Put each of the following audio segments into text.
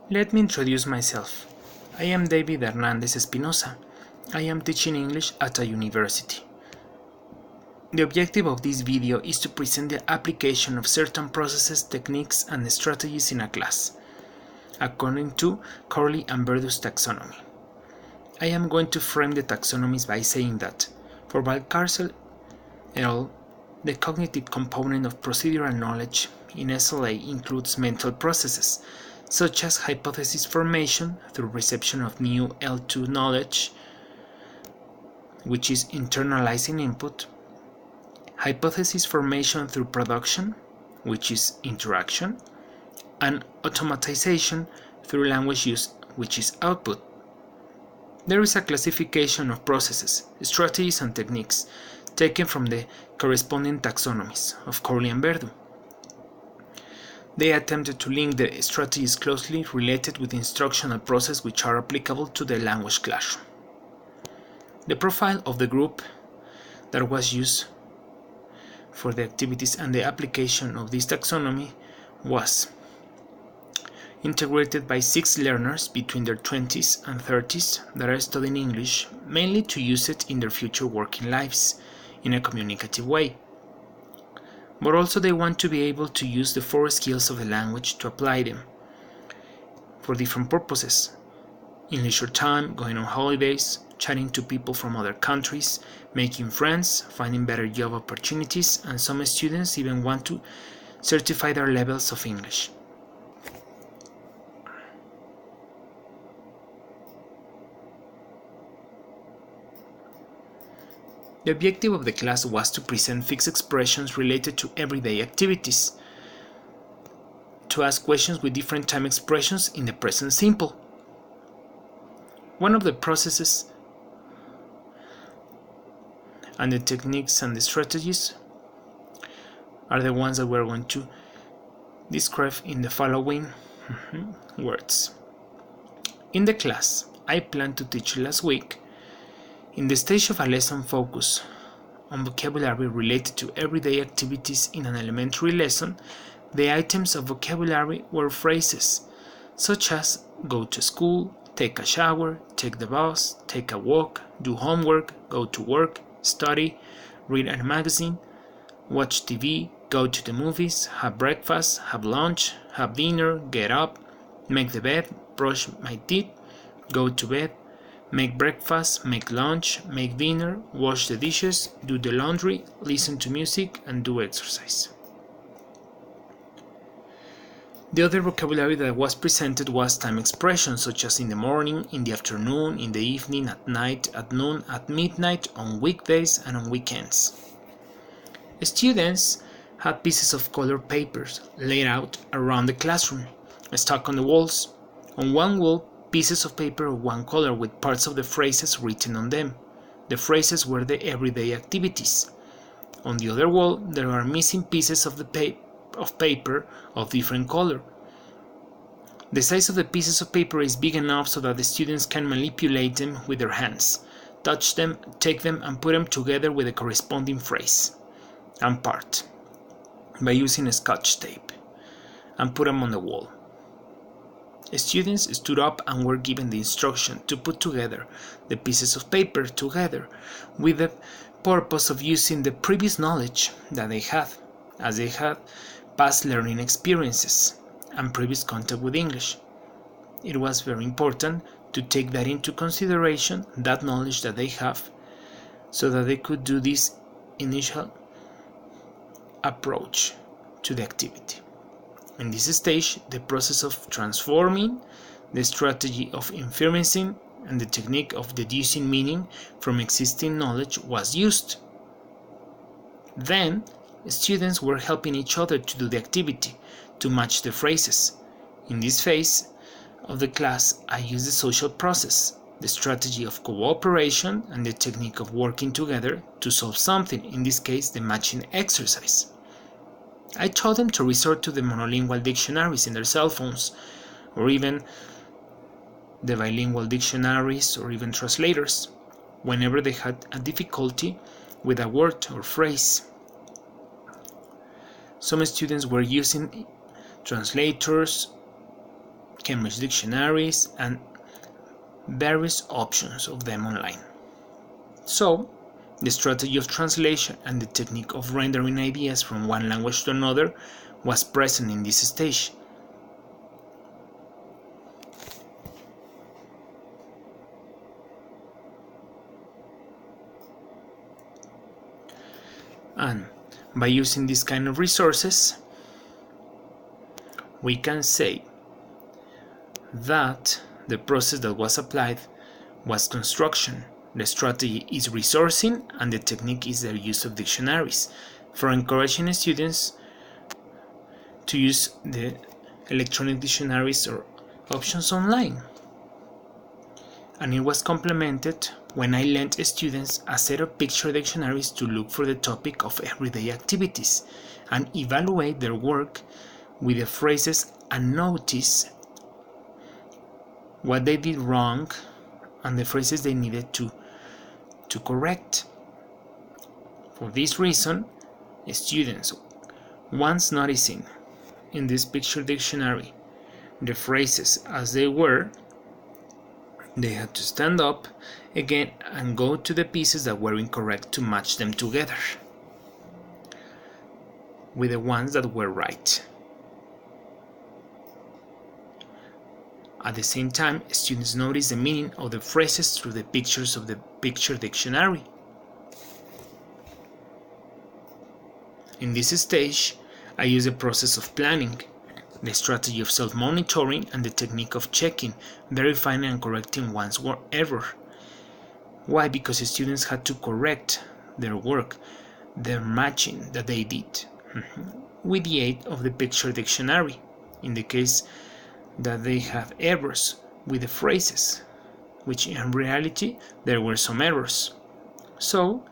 Let me introduce myself. I am David Hernandez Espinosa. I am teaching English at a university. The objective of this video is to present the application of certain processes, techniques, and strategies in a class, according to Corley and Verdou's taxonomy. I am going to frame the taxonomies by saying that, for Valcárcel et al., the cognitive component of procedural knowledge in SLA includes mental processes, such as hypothesis formation through reception of new L2 knowledge, which is internalizing input, hypothesis formation through production, which is interaction, and automatization through language use, which is output. There is a classification of processes, strategies, and techniques taken from the corresponding taxonomies of Corley and Verdou. They attempted to link the strategies closely related with the instructional process which are applicable to the language classroom. The profile of the group that was used for the activities and the application of this taxonomy was integrated by 6 learners between their 20s and 30s that are studying English, mainly to use it in their future working lives in a communicative way. But also they want to be able to use the 4 skills of the language to apply them for different purposes. In leisure time, going on holidays, chatting to people from other countries, making friends, finding better job opportunities, and some students even want to certify their levels of English. The objective of the class was to present fixed expressions related to everyday activities, to ask questions with different time expressions in the present simple. One of the processes and the techniques and the strategies are the ones that we're going to describe in the following words. In the class I plan to teach last week, in the stage of a lesson focus on vocabulary related to everyday activities in an elementary lesson, the items of vocabulary were phrases such as go to school, take a shower, take the bus, take a walk, do homework, go to work, study, read a magazine, watch TV, go to the movies, have breakfast, have lunch, have dinner, get up, make the bed, brush my teeth, go to bed, make breakfast, make lunch, make dinner, wash the dishes, do the laundry, listen to music, and do exercise. The other vocabulary that was presented was time expressions such as in the morning, in the afternoon, in the evening, at night, at noon, at midnight, on weekdays, and on weekends. Students had pieces of colored papers laid out around the classroom, stuck on the walls. On one wall, pieces of paper of one color with parts of the phrases written on them. The phrases were the everyday activities. On the other wall, there are missing pieces of paper of different color. The size of the pieces of paper is big enough so that the students can manipulate them with their hands, touch them, take them, and put them together with the corresponding phrase and part by using a Scotch tape and put them on the wall. Students stood up and were given the instruction to put together the pieces of paper together with the purpose of using the previous knowledge that they had, as they had past learning experiences and previous contact with English. It was very important to take that into consideration, that knowledge that they have, so that they could do this initial approach to the activity. In this stage, the process of transforming, the strategy of inferencing, and the technique of deducing meaning from existing knowledge was used. Then, students were helping each other to do the activity, to match the phrases. In this phase of the class, I used the social process, the strategy of cooperation, and the technique of working together to solve something, in this case the matching exercise. I told them to resort to the monolingual dictionaries in their cell phones, or even the bilingual dictionaries, or even translators, whenever they had a difficulty with a word or phrase. Some students were using translators, Cambridge dictionaries, and various options of them online. So, the strategy of translation and the technique of rendering ideas from one language to another was present in this stage. And by using this kind of resources, we can say that the process that was applied was construction, the strategy is resourcing, and the technique is the use of dictionaries for encouraging students to use the electronic dictionaries or options online. And it was complemented when I lent students a set of picture dictionaries to look for the topic of everyday activities and evaluate their work with the phrases and notice what they did wrong and the phrases they needed to correct. For this reason, students, once noticing in this picture dictionary the phrases as they were, they had to stand up again and go to the pieces that were incorrect to match them together with the ones that were right. At the same time, students notice the meaning of the phrases through the pictures of the picture dictionary. In this stage, I use the process of planning, the strategy of self-monitoring, and the technique of checking, verifying, and correcting one's error. Why? Because the students had to correct their work, their matching that they did, with the aid of the picture dictionary, in the case that they have errors with the phrases, which in reality there were some errors. So,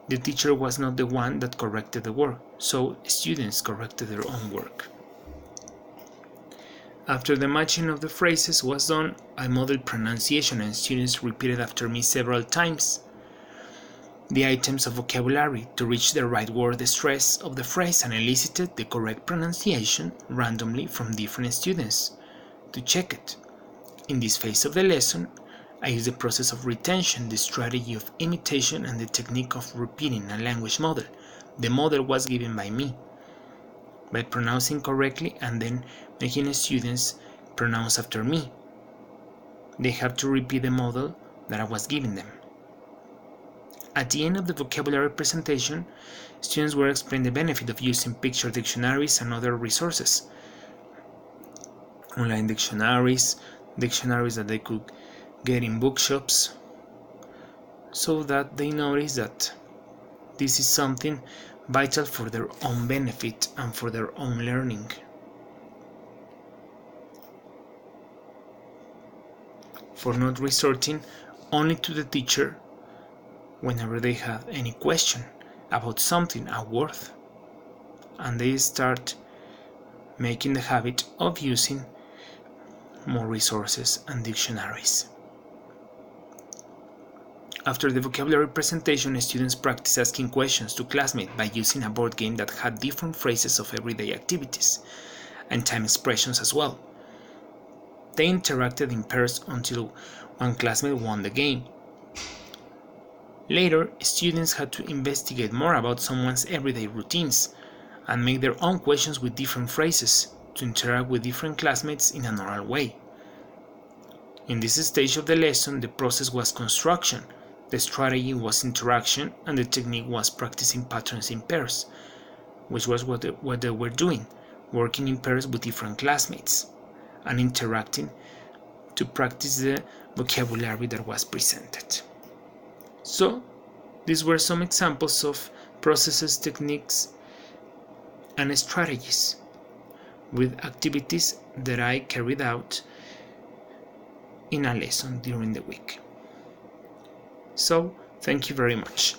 the teacher was not the one that corrected the work, so students corrected their own work. After the matching of the phrases was done, I modeled pronunciation and students repeated after me several times the items of vocabulary to reach the right word stress of the phrase and elicited the correct pronunciation randomly from different students to check it. In this phase of the lesson, I used the process of retention, the strategy of imitation, and the technique of repeating a language model. The model was given by me, by pronouncing correctly and then making students pronounce after me. They have to repeat the model that I was giving them. At the end of the vocabulary presentation, students were explained the benefit of using picture dictionaries and other resources. Online dictionaries that they could get in bookshops, so that they notice that this is something vital for their own benefit and for their own learning. For not resorting only to the teacher whenever they have any question about something, a word, and they start making the habit of using more resources and dictionaries. After the vocabulary presentation, students practice asking questions to classmates by using a board game that had different phrases of everyday activities and time expressions as well. They interacted in pairs until one classmate won the game. Later, students had to investigate more about someone's everyday routines and make their own questions with different phrases to interact with different classmates in a normal way. In this stage of the lesson, the process was construction, the strategy was interaction, and the technique was practicing patterns in pairs, which was what they were doing, working in pairs with different classmates and interacting to practice the vocabulary that was presented. So, these were some examples of processes, techniques, and strategies with activities that I carried out in a lesson during the week. So, thank you very much.